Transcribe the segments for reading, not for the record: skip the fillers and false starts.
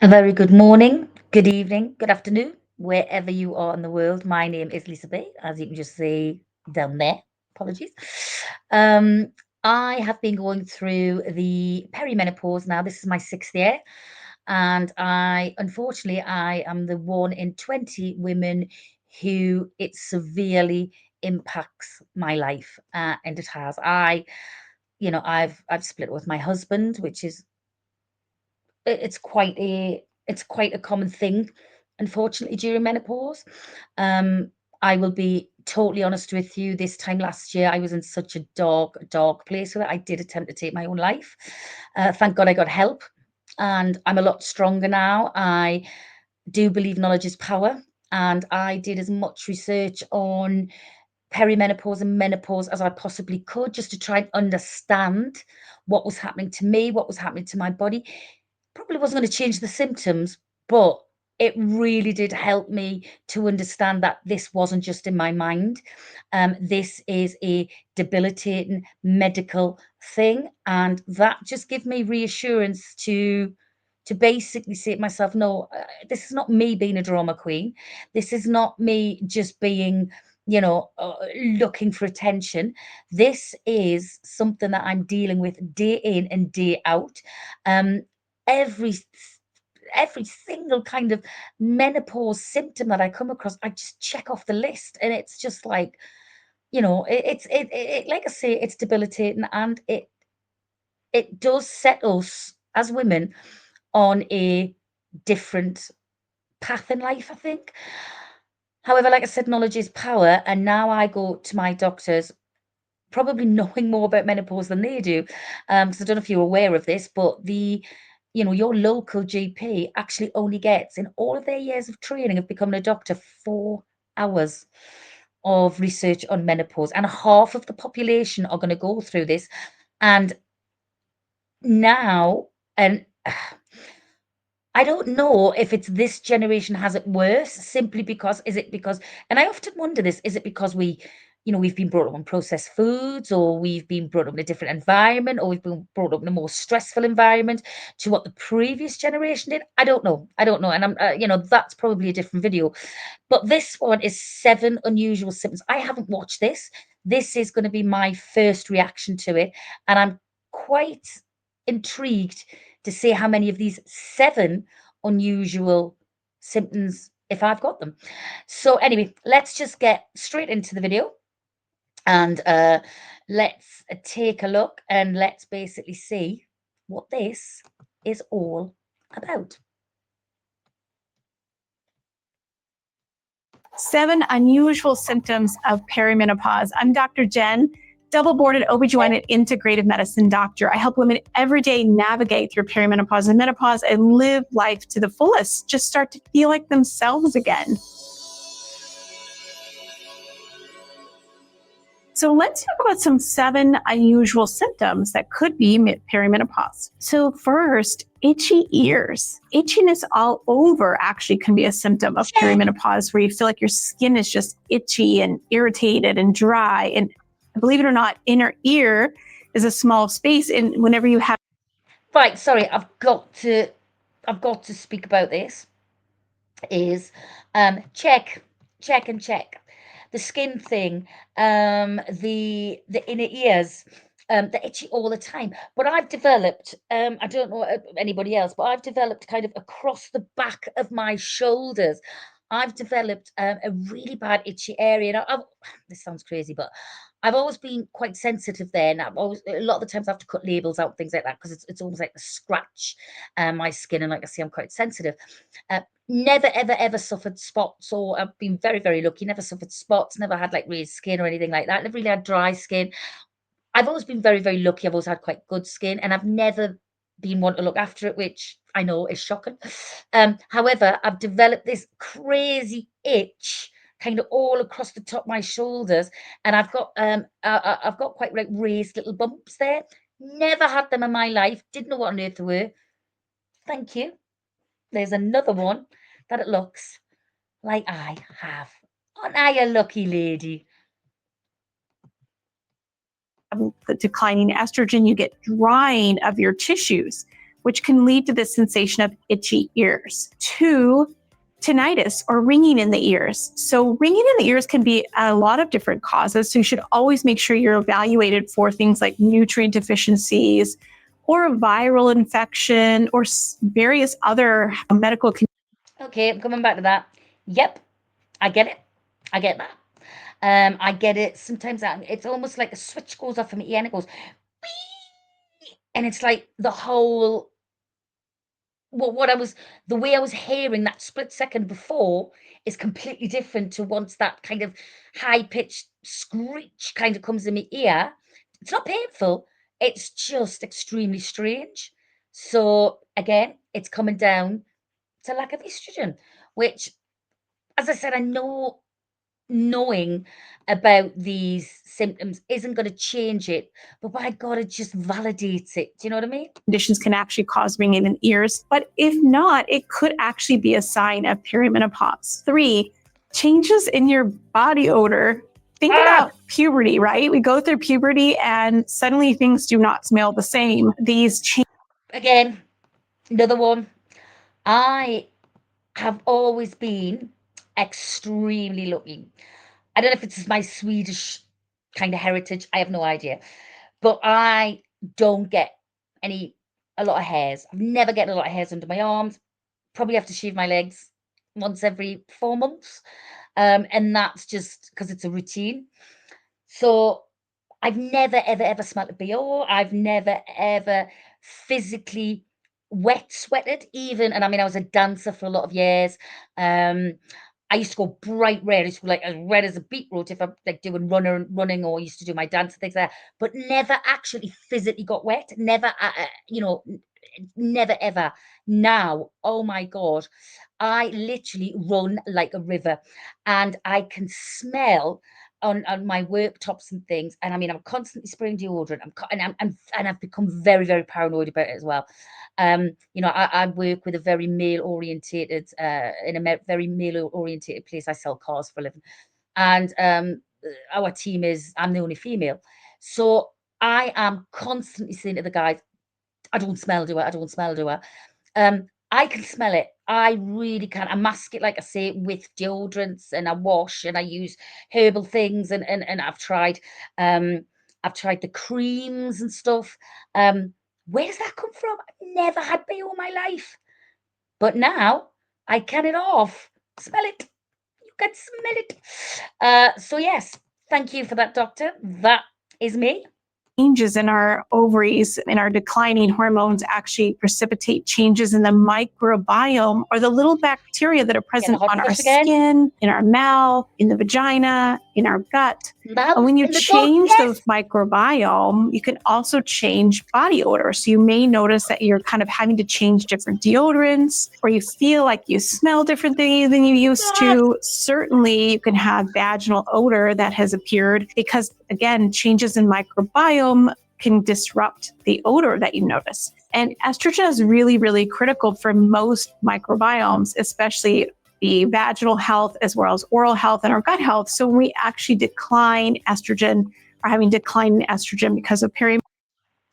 A very good morning, good evening, good afternoon, wherever you are in the world. My name is Lisa B, as you can just see down there. Apologies. Um, I have been going through the perimenopause now. This is my sixth year, and unfortunately, I am the one in 20 women who it severely impacts my life, and it has. I've split with my husband, which is it's quite a common thing, unfortunately, during menopause. Um, I will be totally honest with you. This time last year, I was in such a dark place with it. I did attempt to take my own life. Thank God I got help, and I'm a lot stronger now. I do believe knowledge is power, and I did as much research on perimenopause and menopause as I possibly could, just to try and understand what was happening to me, what was happening to my body. Probably wasn't going to change the symptoms, but it really did help me to understand that this wasn't just in my mind. This is a debilitating medical thing, and that just gave me reassurance to basically say to myself, no, this is not me being a drama queen. This is not me just being, looking for attention. This is something that I'm dealing with day in and day out. Um, every every single kind of menopause symptom that I come across, I just check off the list, and it's just like, like I say, it's debilitating, and it does set us as women on a different path in life, I think. However, like I said, knowledge is power, and now I go to my doctors probably knowing more about menopause than they do. Because I don't know if you're aware of this, but your local GP actually only gets, in all of their years of training of becoming a doctor, 4 hours of research on menopause, and half of the population are going to go through this. And now, and I don't know if it's this generation has it worse, simply because, is it because, and I often wonder this, is it because we've been brought up on processed foods, or we've been brought up in a different environment, or we've been brought up in a more stressful environment to what the previous generation did? I don't know. I don't know. And that's probably a different video. But this one is 7 unusual symptoms. I haven't watched this. This is going to be my first reaction to it. And I'm quite intrigued to see how many of these 7 unusual symptoms, if I've got them. So anyway, let's just get straight into the video, and let's take a look, and let's basically see what this is all about. 7 unusual symptoms of perimenopause. I'm Dr. Jen, double-boarded OBGYN and integrative medicine doctor. I help women every day navigate through perimenopause and menopause and live life to the fullest. Just start to feel like themselves again. So let's talk about some 7 unusual symptoms that could be perimenopause. So first, itchy ears. Itchiness all over actually can be a symptom of perimenopause, where you feel like your skin is just itchy and irritated and dry. And believe it or not, inner ear is a small space. And whenever you have... Right, sorry, I've got to speak about this. Is check, check, and check. The skin thing, the inner ears, they're itchy all the time. But I've developed, I don't know anybody else, but I've developed kind of across the back of my shoulders. I've developed a really bad itchy area. And this sounds crazy, but I've always been quite sensitive there, and I've always, a lot of the times I have to cut labels out, things like that, because it's almost like a scratch my skin, and like I say, I'm quite sensitive. Uh, Never, ever, ever suffered spots, or I've been very, very lucky. Never suffered spots, never had like raised skin or anything like that. Never really had dry skin. I've always been very, very lucky. I've always had quite good skin, and I've never been one to look after it, which I know is shocking. However, I've developed this crazy itch kind of all across the top of my shoulders, and I've got quite like raised little bumps there. Never had them in my life. Didn't know what on earth they were. Thank you. There's another one that it looks like I have. Aren't I a lucky lady? The declining estrogen, you get drying of your tissues, which can lead to the sensation of itchy ears. 2, tinnitus or ringing in the ears. So ringing in the ears can be a lot of different causes. So you should always make sure you're evaluated for things like nutrient deficiencies or a viral infection or various other medical conditions. Okay, I'm coming back to that. Yep, I get it. I get that. I get it. Sometimes it's almost like a switch goes off in my ear and it goes, "Beep," and it's like the whole what I was the way I was hearing that split second before is completely different to once that kind of high pitched screech kind of comes in my ear. It's not painful. It's just extremely strange. So again, it's coming down to lack of estrogen, which, as I said, I know knowing about these symptoms isn't going to change it, but by God, it just validates it. Do you know what I mean? Conditions can actually cause ringing in ears, but if not, it could actually be a sign of perimenopause. 3, changes in your body odor. Think about puberty, right? We go through puberty and suddenly things do not smell the same. These changes. Again, another one. I have always been extremely lucky. I don't know if it's my Swedish kind of heritage. I have no idea. But I don't get a lot of hairs. I've never getting a lot of hairs under my arms. Probably have to shave my legs once every 4 months. And that's just because it's a routine. So I've never, ever, ever smelt a BO. I've never, ever physically wet sweated even, and I mean, I was a dancer for a lot of years. Um, I used to go bright red. I used to go like as red as a beetroot if I'm like doing running or used to do my dance and things like that, but never actually physically got wet. Never, never ever. Now, oh my God, I literally run like a river and I can smell on my worktops and things. And I mean, I'm constantly spraying deodorant. And I've become very, very paranoid about it as well. I work with a very male orientated, in a very male orientated place. I sell cars for a living, and our team is I'm the only female, so I am constantly saying to the guys, "I don't smell, do I? I don't smell, do I?" I can smell it. I really can. I mask it, like I say, with deodorants, and I wash and I use herbal things, and I've tried the creams and stuff. Where does that come from? I've never had BO all my life, but now I can it off. Smell it. You can smell it. So yes, thank you for that, doctor. That is me. Changes in our ovaries and our declining hormones actually precipitate changes in the microbiome or the little bacteria that are Getting a present hot on our flush again. skin, in our mouth, in the vagina, in our gut. And Mouth when you in the gut, change yes. those microbiome, you can also change body odor. So you may notice that you're kind of having to change different deodorants, or you feel like you smell differently than you used to. Certainly, you can have vaginal odor that has appeared because, again, changes in microbiome can disrupt the odor that you notice. And estrogen is really, really critical for most microbiomes, especially the vaginal health as well as oral health and our gut health. So when we actually decline estrogen or having decline in estrogen because of perimenopause.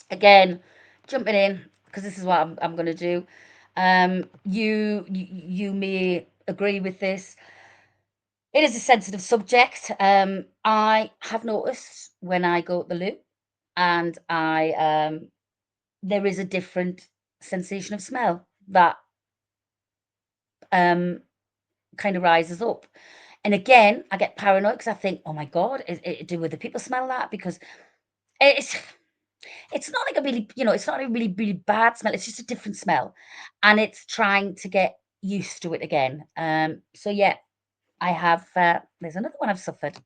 Again, jumping in because this is what I'm going to do. You may agree with this. It is a sensitive subject. I have noticed when I go to the loo, and I there is a different sensation of smell that um kind of rises up. And again, I get paranoid because I think, oh my God, do other people smell that? Because it's it's not like a really, it's not a really, really bad smell. It's just a different smell. And it's trying to get used to it again. So yeah, I have there's another one I've suffered.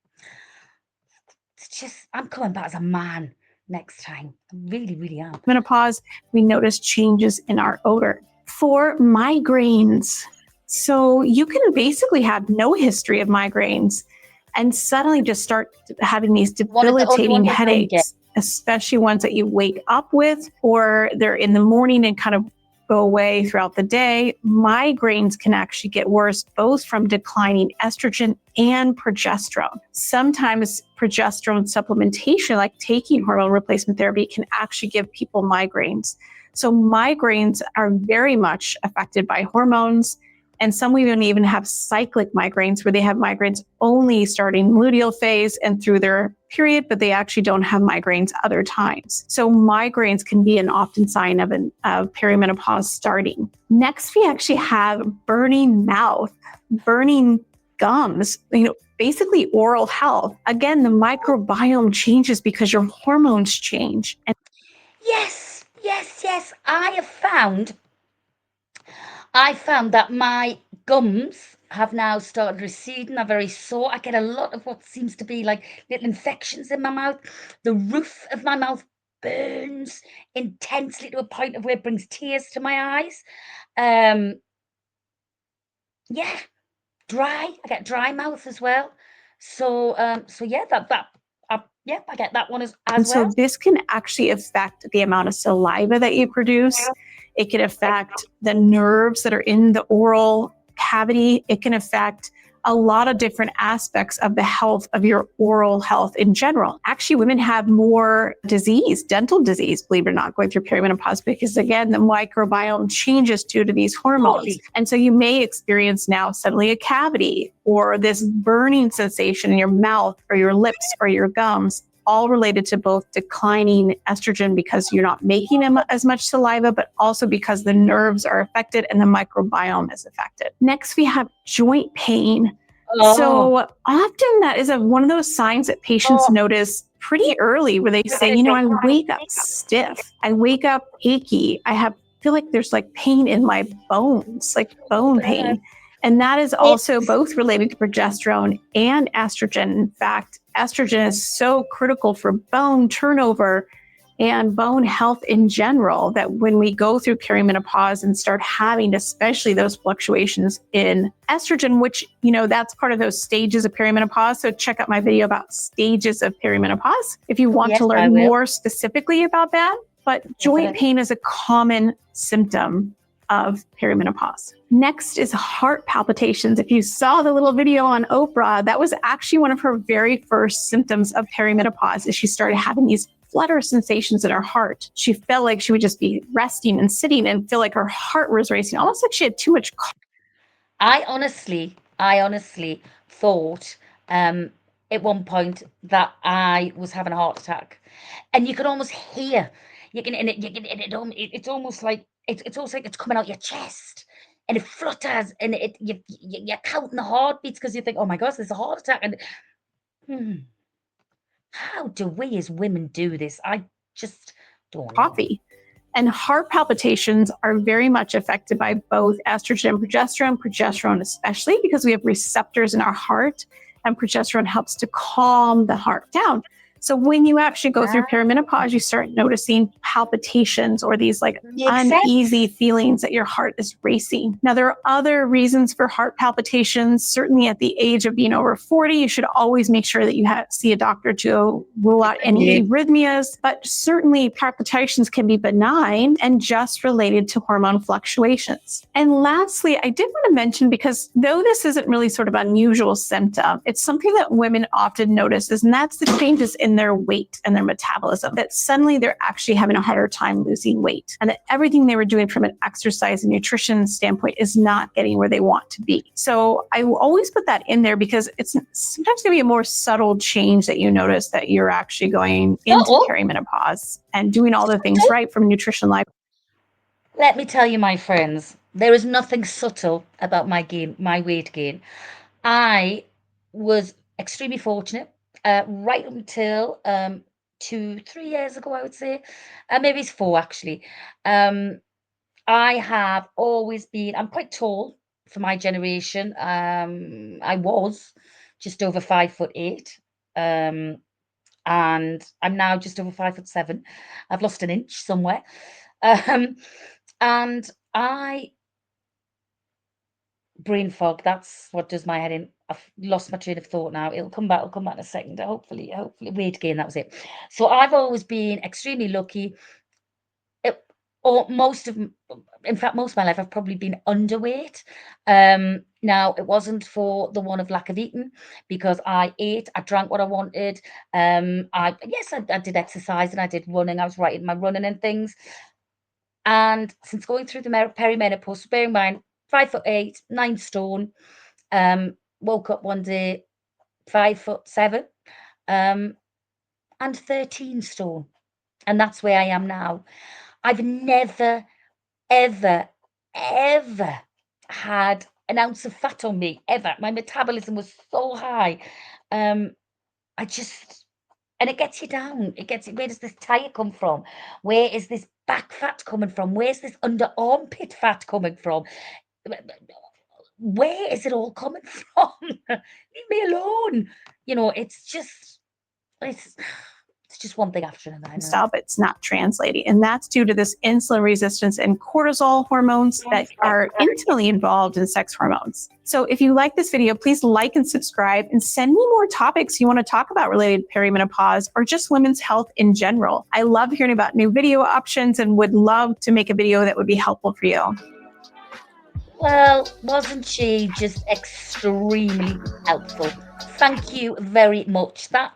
It's just I'm coming back as a man next time. I really, really am. Menopause, we notice changes in our odor. 4, migraines. So you can basically have no history of migraines and suddenly just start having these debilitating headaches, especially ones that you wake up with or they're in the morning and kind of go away throughout the day. Migraines can actually get worse, both from declining estrogen and progesterone. Sometimes progesterone supplementation, like taking hormone replacement therapy, can actually give people migraines. So migraines are very much affected by hormones. And some women even have cyclic migraines where they have migraines only starting luteal phase and through their period, but they actually don't have migraines other times. So migraines can be an often sign of perimenopause starting. Next, we actually have burning mouth, burning gums, basically oral health. Again, the microbiome changes because your hormones change. And Yes, yes, yes. I found that my gums have now started receding. They're very sore. I get a lot of what seems to be like little infections in my mouth. The roof of my mouth burns intensely to a point of where it brings tears to my eyes. Um, yeah, dry. I get dry mouth as well. So yeah, yeah, I get that one as so well. this can actually affect the amount of saliva that you produce. It can affect the nerves that are in the oral cavity. It can affect a lot of different aspects of the health of your oral health in general. Actually, women have more disease, dental disease, believe it or not, going through perimenopause because, again, the microbiome changes due to these hormones. Totally. And so you may experience now suddenly a cavity or this burning sensation in your mouth or your lips or your gums, all related to both declining estrogen because you're not making as much saliva, but also because the nerves are affected and the microbiome is affected. Next, we have joint pain. Oh, So often that is one of those signs that patients notice pretty early where they say, I wake up stiff, I wake up achy, feel like there's like pain in my bones, like bone pain. And that is also it's both related to progesterone and estrogen. In fact, estrogen is so critical for bone turnover and bone health in general that when we go through perimenopause and start having especially those fluctuations in estrogen, which, that's part of those stages of perimenopause. So check out my video about stages of perimenopause if you want to yes, I learn will. more specifically about that. But joint Definitely. pain is a common symptom of perimenopause. Next is heart palpitations. If you saw the little video on Oprah, that was actually one of her very first symptoms of perimenopause is she started having these flutter sensations in her heart. She felt like she would just be resting and sitting and feel like her heart was racing, almost like she had too much. I honestly thought at one point that I was having a heart attack, and you can almost hear, it's almost like it's coming out your chest, and it flutters, and you're counting the heartbeats because you think, oh my gosh, there's a heart attack, and hmm, how do we as women do this? I just don't know. Coffee. And heart palpitations are very much affected by both estrogen and progesterone especially because we have receptors in our heart, and progesterone helps to calm the heart down. So when you actually go through perimenopause, you start noticing palpitations or these like Makes uneasy sense. feelings that your heart is racing. Now, there are other reasons for heart palpitations. Certainly at the age of being over 40, you should always make sure that you see a doctor to rule out any arrhythmias. But certainly palpitations can be benign and just related to hormone fluctuations. And lastly, I did want to mention, because though this isn't really sort of unusual symptom, it's something that women often notice, and that's the changes in their weight and their metabolism, that suddenly they're actually having a harder time losing weight, and that everything they were doing from an exercise and nutrition standpoint is not getting where they want to be. So I will always put that in there because it's sometimes going to be a more subtle change that you notice that you're actually going into perimenopause and doing all the things right from nutrition life. Let me tell you, my friends, there is nothing subtle about my weight gain. I was extremely fortunate, right until 2, 3 years ago, I would say, maybe it's four actually. Um, I have always been. I'm quite tall for my generation. I was just over 5'8", and I'm now just over 5'7". I've lost an inch somewhere, um, and I brain fog. That's what does my head in. I've lost my train of thought now. It'll come back. It'll come back in a second. Hopefully, weight gain. That was it. So I've always been extremely lucky. It, or most of, in fact, most of my life, I've probably been underweight. Now it wasn't for the one of lack of eating because I ate, I drank what I wanted. I did exercise and I did running. I was writing my running and things. And since going through the perimenopause, so bear in mind, 5'8", 9 stone, woke up one day 5'7", and 13 stone. And that's where I am now. I've never, ever, ever had an ounce of fat on me, ever. My metabolism was so high. I just, and it gets you down. It gets, where does this tire come from? Where is this back fat coming from? Where's this under armpit fat coming from? Where is it all coming from? Leave me alone. You know, it's it's just one thing after another. I know. Style, but it's not translating. And that's due to this insulin resistance and cortisol hormones that are intimately involved in sex hormones. So if you like this video, please like and subscribe and send me more topics you want to talk about related to perimenopause or just women's health in general. I love hearing about new video options and would love to make a video that would be helpful for you. Well, wasn't she just extremely helpful? Thank you very much. That,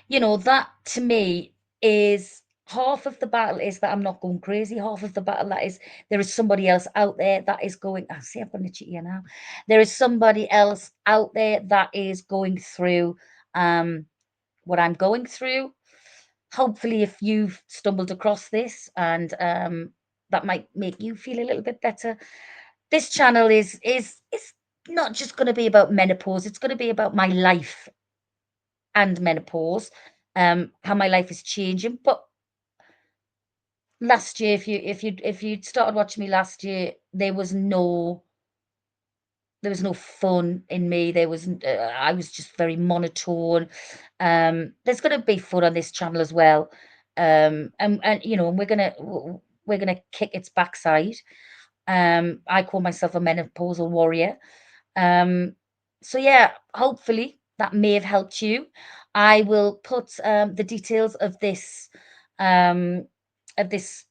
you know, that to me is half of the battle, is that I'm not going crazy. Half of the battle that is there is somebody else out there that is going. I see, I've got an itchy ear now. There is somebody else out there that is going through what I'm going through. Hopefully, if you've stumbled across this and that might make you feel a little bit better. This channel is not just going to be about menopause. It's going to be about my life and menopause, how my life is changing. But last year, if you started watching me last year, there was no fun in me. I was just very monotone. There's going to be fun on this channel as well, and you know, and we're gonna kick its backside. I call myself a menopausal warrior. Um, so yeah, hopefully that may have helped you. I will put the details um, of this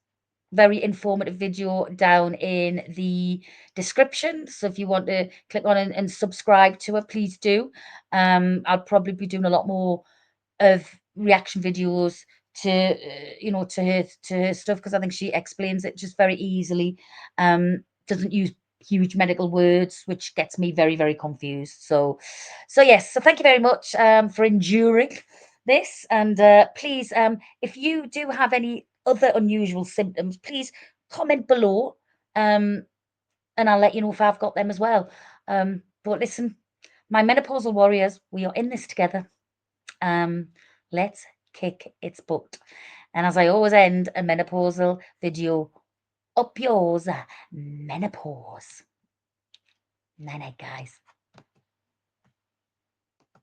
very informative video down in the description. So if you want to click on and subscribe to it, please do. I'll probably be doing a lot more of reaction videos to to her stuff, because I think she explains it just very easily. Doesn't use huge medical words, which gets me very, very confused. So yes, so thank you very much for enduring this. And please, if you do have any other unusual symptoms, please comment below, and I'll let you know if I've got them as well. But listen, my menopausal warriors, we are in this together. Let's kick its butt. And as I always end a menopausal video, up yours, menopause. Night night, guys.